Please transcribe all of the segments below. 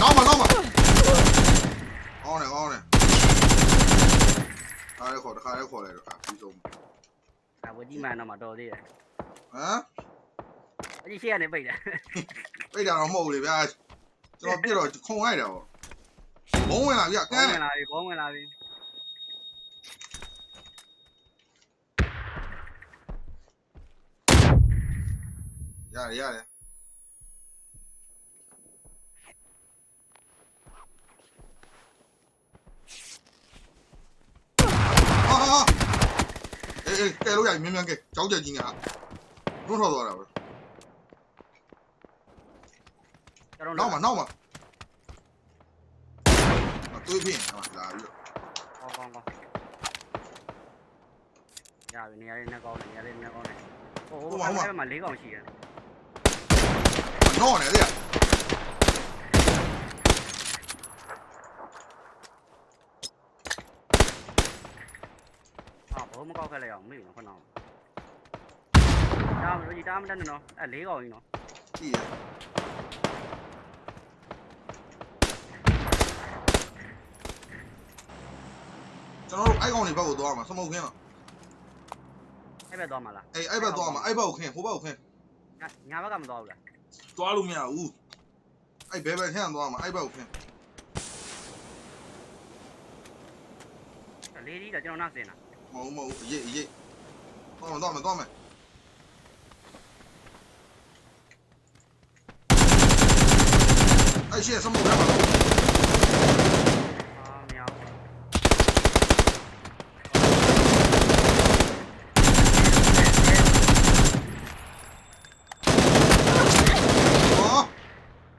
နောက်မှာကောင်းတယ်အားရခေါ်တခါရဲခေါ်လိုက်တော့ပြီးဆုံး ဝကြီးမှန်တော့မှတော်သေးတယ် ဟမ် အကြီးရှေ့ကနေပိတ်တယ် ပိတ်တာတော့မဟုတ်ဘူးလေဗျာကျွန်တော်ပြတော့ခုံလိုက်တာပေါ့ဘုံဝင်လာပြီကန်း ဘောင်းဝင်လာပြီ ရတယ်အေးကဲလို့ရမြင်းကဲကြောက်ကြကြီးငါတွန်းထော်သွားတာပဲနောက်မှာတွေးပြင်းလာပြီးတော့ ကောင်းရပြီနေရာလေးနဲ့ကောင်းတယ်နေရာလေးနဲ့ကောင်းတယ်ဟိုမှာ၄កောင်ရှိတယ် နော်နဲ့လေဘောမကောက်ခဲ့လိုက်အောင်မေ့နော်ခဏအောင်ဒါမှလို့ဒီတားမတက်နော်အဲ၄កောင်ကြီးနော် ကြည့်ရကျွန်တော်တို့အိုက်ကောင်တွေဘက်ကိုသွားမှာစမုတ်ခင်းတော့ အဲ့ဘက်သွားမှာလား အေးအဲ့ဘက်သွားမှာအဲ့ဘက်ကိုခင်းဟိုဘက်ကိုခင်း ညာဘက်ကမသွားဘူးလား သွားလို့မရဘူးအဲ့ဘယ်ဘက်ခင်းသွားမှာအဲ့ဘက်ကိုခင်း လေးကြီးတော့ကျွန်တော်နောက်စင်တာ မဟုတ်အရေးသွားမယ်အဲ့ရှေ့စမုတ်ထဲမှာ မရဘူး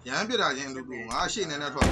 ရမ်းပြတာချင်းလူငါရှေ့နေနဲ့ထွက်